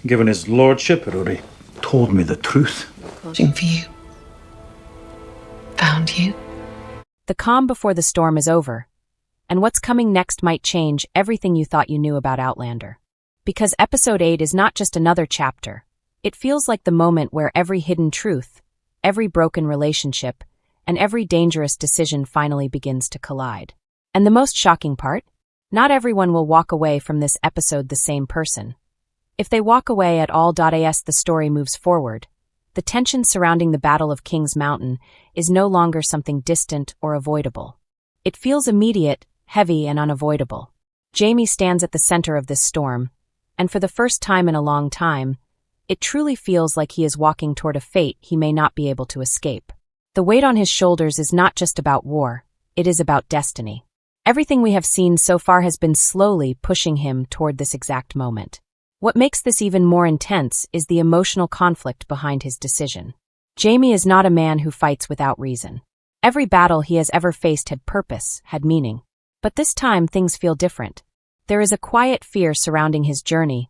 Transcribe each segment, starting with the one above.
Given his lordship had already told me the truth. Watching for you. Found you. The calm before the storm is over, and what's coming next might change everything you thought you knew about Outlander. Because Episode 8 is not just another chapter. It feels like the moment where every hidden truth, every broken relationship, and every dangerous decision finally begins to collide. And the most shocking part? Not everyone will walk away from this episode the same person. If they walk away at all, as the story moves forward, the tension surrounding the Battle of King's Mountain is no longer something distant or avoidable. It feels immediate, heavy, and unavoidable. Jaime stands at the center of this storm, and for the first time in a long time, it truly feels like he is walking toward a fate he may not be able to escape. The weight on his shoulders is not just about war, it is about destiny. Everything we have seen so far has been slowly pushing him toward this exact moment. What makes this even more intense is the emotional conflict behind his decision. Jaime is not a man who fights without reason. Every battle he has ever faced had purpose, had meaning. But this time things feel different. There is a quiet fear surrounding his journey,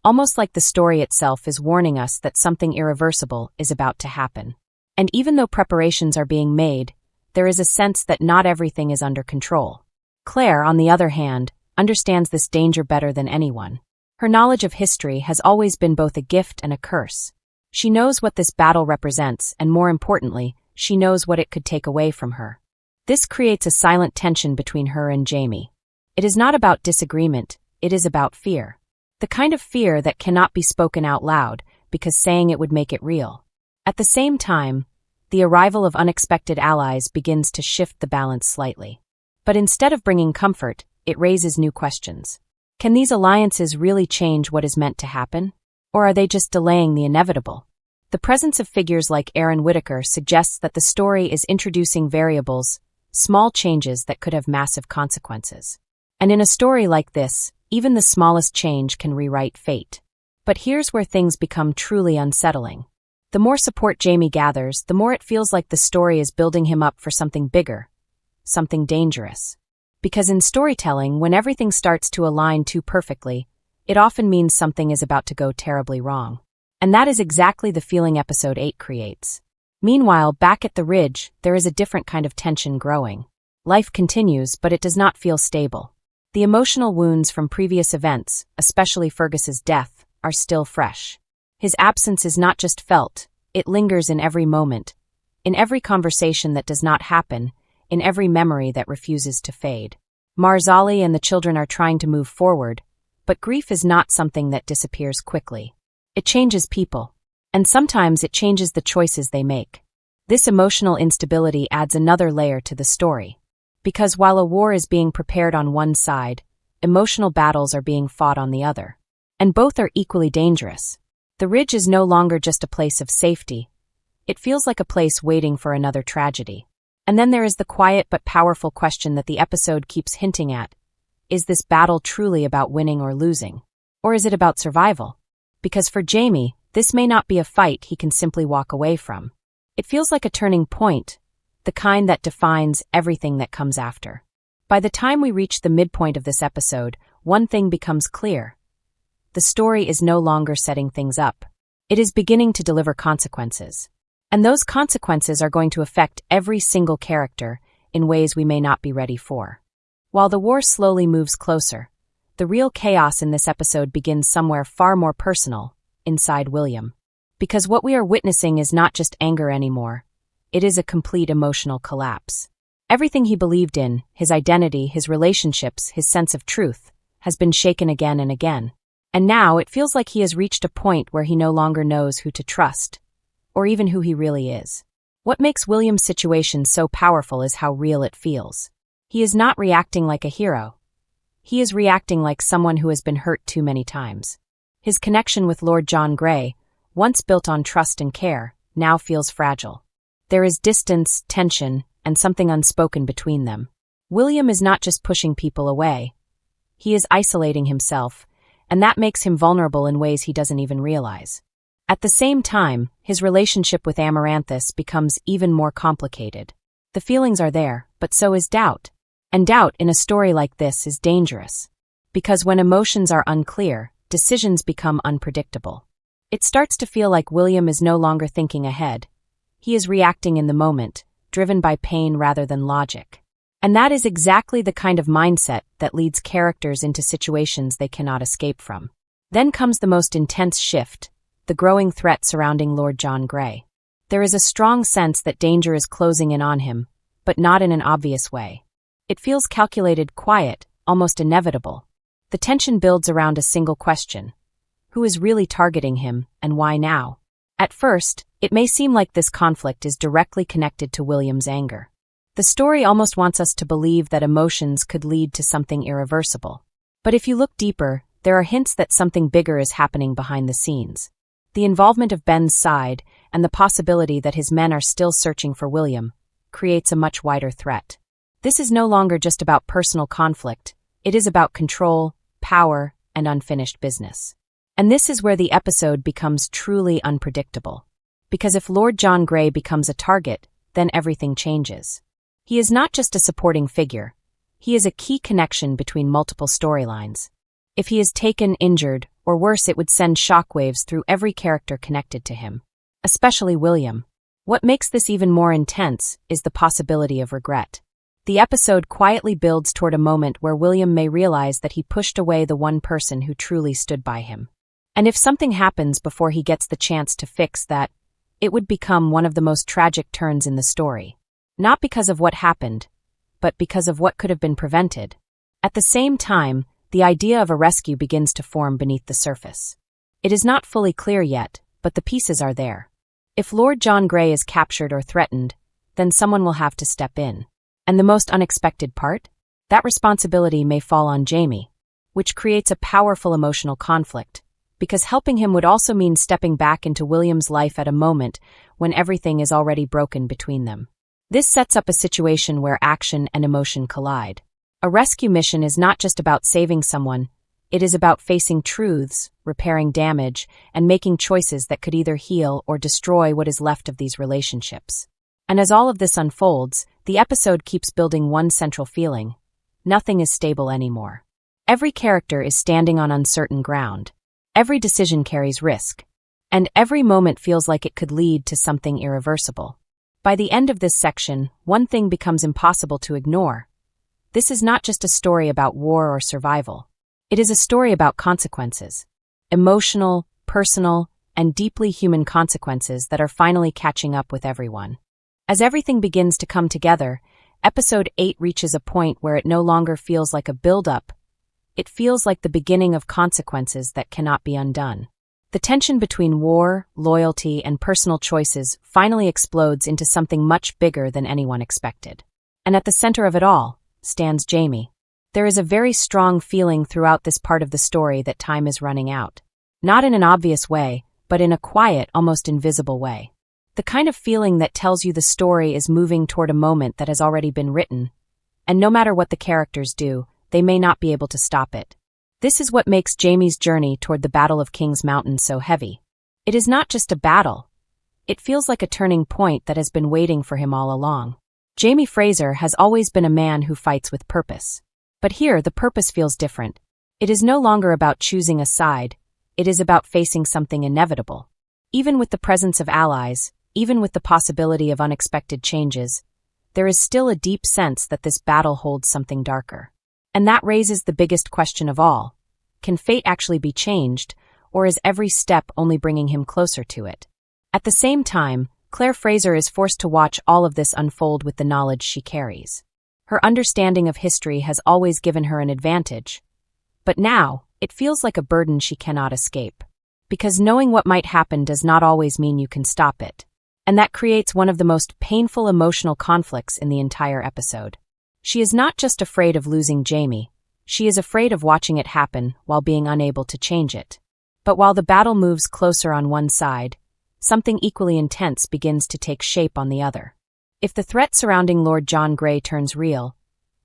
almost like the story itself is warning us that something irreversible is about to happen. And even though preparations are being made, there is a sense that not everything is under control. Claire, on the other hand, understands this danger better than anyone. Her knowledge of history has always been both a gift and a curse. She knows what this battle represents, and more importantly, she knows what it could take away from her. This creates a silent tension between her and Jaime. It is not about disagreement, it is about fear. The kind of fear that cannot be spoken out loud, because saying it would make it real. At the same time, the arrival of unexpected allies begins to shift the balance slightly. But instead of bringing comfort, it raises new questions. Can these alliances really change what is meant to happen? Or are they just delaying the inevitable? The presence of figures like Aaron Whitaker suggests that the story is introducing variables, small changes that could have massive consequences. And in a story like this, even the smallest change can rewrite fate. But here's where things become truly unsettling. The more support Jaime gathers, the more it feels like the story is building him up for something bigger, something dangerous. Because in storytelling, when everything starts to align too perfectly, it often means something is about to go terribly wrong. And that is exactly the feeling Episode 8 creates. Meanwhile, back at the ridge, there is a different kind of tension growing. Life continues, but it does not feel stable. The emotional wounds from previous events, especially Fergus's death, are still fresh. His absence is not just felt, it lingers in every moment, in every conversation that does not happen, in every memory that refuses to fade. Marzali and the children are trying to move forward, but grief is not something that disappears quickly. It changes people, and sometimes it changes the choices they make. This emotional instability adds another layer to the story. Because while a war is being prepared on one side, emotional battles are being fought on the other. And both are equally dangerous. The ridge is no longer just a place of safety. It feels like a place waiting for another tragedy. And then there is the quiet but powerful question that the episode keeps hinting at. Is this battle truly about winning or losing? Or is it about survival? Because for Jaime, this may not be a fight he can simply walk away from. It feels like a turning point, the kind that defines everything that comes after. By the time we reach the midpoint of this episode, one thing becomes clear. The story is no longer setting things up. It is beginning to deliver consequences. And those consequences are going to affect every single character in ways we may not be ready for. While the war slowly moves closer, the real chaos in this episode begins somewhere far more personal, inside William. Because what we are witnessing is not just anger anymore, it is a complete emotional collapse. Everything he believed in, his identity, his relationships, his sense of truth, has been shaken again and again. And now it feels like he has reached a point where he no longer knows who to trust, or even who he really is. What makes William's situation so powerful is how real it feels. He is not reacting like a hero. He is reacting like someone who has been hurt too many times. His connection with Lord John Grey, once built on trust and care, now feels fragile. There is distance, tension, and something unspoken between them. William is not just pushing people away. He is isolating himself, and that makes him vulnerable in ways he doesn't even realize. At the same time, his relationship with Amaranthus becomes even more complicated. The feelings are there, but so is doubt. And doubt in a story like this is dangerous. Because when emotions are unclear, decisions become unpredictable. It starts to feel like William is no longer thinking ahead. He is reacting in the moment, driven by pain rather than logic. And that is exactly the kind of mindset that leads characters into situations they cannot escape from. Then comes the most intense shift, the growing threat surrounding Lord John Grey. There is a strong sense that danger is closing in on him, but not in an obvious way. It feels calculated, quiet, almost inevitable. The tension builds around a single question. Who is really targeting him, and why now? At first, it may seem like this conflict is directly connected to William's anger. The story almost wants us to believe that emotions could lead to something irreversible. But if you look deeper, there are hints that something bigger is happening behind the scenes. The involvement of Ben's side, and the possibility that his men are still searching for William, creates a much wider threat. This is no longer just about personal conflict, it is about control, power, and unfinished business. And this is where the episode becomes truly unpredictable. Because if Lord John Grey becomes a target, then everything changes. He is not just a supporting figure, he is a key connection between multiple storylines. If he is taken, injured, or worse, it would send shockwaves through every character connected to him. Especially William. What makes this even more intense is the possibility of regret. The episode quietly builds toward a moment where William may realize that he pushed away the one person who truly stood by him. And if something happens before he gets the chance to fix that, it would become one of the most tragic turns in the story. Not because of what happened, but because of what could have been prevented. At the same time, the idea of a rescue begins to form beneath the surface. It is not fully clear yet, but the pieces are there. If Lord John Grey is captured or threatened, then someone will have to step in. And the most unexpected part? That responsibility may fall on Jaime, which creates a powerful emotional conflict, because helping him would also mean stepping back into William's life at a moment when everything is already broken between them. This sets up a situation where action and emotion collide. A rescue mission is not just about saving someone, it is about facing truths, repairing damage, and making choices that could either heal or destroy what is left of these relationships. And as all of this unfolds, the episode keeps building one central feeling. Nothing is stable anymore. Every character is standing on uncertain ground. Every decision carries risk. And every moment feels like it could lead to something irreversible. By the end of this section, one thing becomes impossible to ignore. This is not just a story about war or survival. It is a story about consequences. Emotional, personal, and deeply human consequences that are finally catching up with everyone. As everything begins to come together, Episode 8 reaches a point where it no longer feels like a build-up. It feels like the beginning of consequences that cannot be undone. The tension between war, loyalty, and personal choices finally explodes into something much bigger than anyone expected. And at the center of it all stands Jaime. There is a very strong feeling throughout this part of the story that time is running out. Not in an obvious way, but in a quiet, almost invisible way. The kind of feeling that tells you the story is moving toward a moment that has already been written, and no matter what the characters do, they may not be able to stop it. This is what makes Jaime's journey toward the Battle of King's Mountain so heavy. It is not just a battle. It feels like a turning point that has been waiting for him all along. Jaime Fraser has always been a man who fights with purpose. But here, the purpose feels different. It is no longer about choosing a side, it is about facing something inevitable. Even with the presence of allies, even with the possibility of unexpected changes, there is still a deep sense that this battle holds something darker. And that raises the biggest question of all. Can fate actually be changed, or is every step only bringing him closer to it? At the same time, Claire Fraser is forced to watch all of this unfold with the knowledge she carries. Her understanding of history has always given her an advantage. But now, it feels like a burden she cannot escape. Because knowing what might happen does not always mean you can stop it. And that creates one of the most painful emotional conflicts in the entire episode. She is not just afraid of losing Jaime, she is afraid of watching it happen while being unable to change it. But while the battle moves closer on one side, something equally intense begins to take shape on the other. If the threat surrounding Lord John Grey turns real,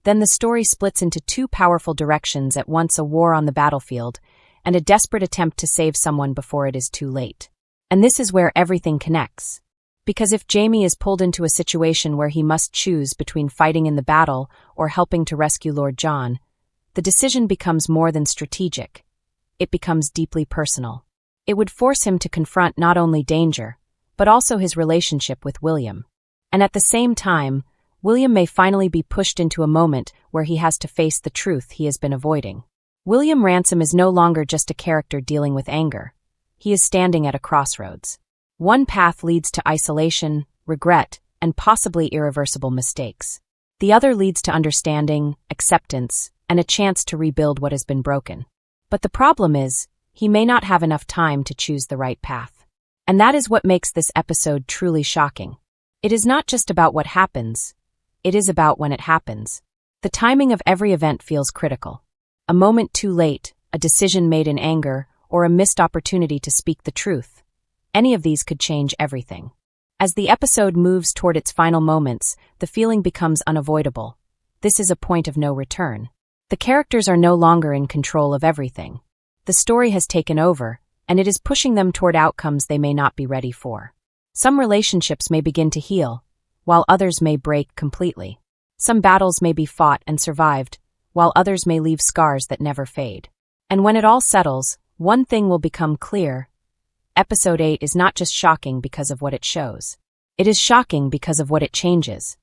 then the story splits into two powerful directions at once: a war on the battlefield and a desperate attempt to save someone before it is too late. And this is where everything connects. Because if Jaime is pulled into a situation where he must choose between fighting in the battle or helping to rescue Lord John, the decision becomes more than strategic. it becomes deeply personal. It would force him to confront not only danger, but also his relationship with William. And at the same time, William may finally be pushed into a moment where he has to face the truth he has been avoiding. William Ransom is no longer just a character dealing with anger. He is standing at a crossroads. One path leads to isolation, regret, and possibly irreversible mistakes. The other leads to understanding, acceptance, and a chance to rebuild what has been broken. But the problem is, he may not have enough time to choose the right path. And that is what makes this episode truly shocking. It is not just about what happens, it is about when it happens. The timing of every event feels critical. A moment too late, a decision made in anger, or a missed opportunity to speak the truth. Any of these could change everything. As the episode moves toward its final moments, the feeling becomes unavoidable. This is a point of no return. The characters are no longer in control of everything. The story has taken over, and it is pushing them toward outcomes they may not be ready for. Some relationships may begin to heal, while others may break completely. Some battles may be fought and survived, while others may leave scars that never fade. And when it all settles, one thing will become clear. Episode 8 is not just shocking because of what it shows. It is shocking because of what it changes.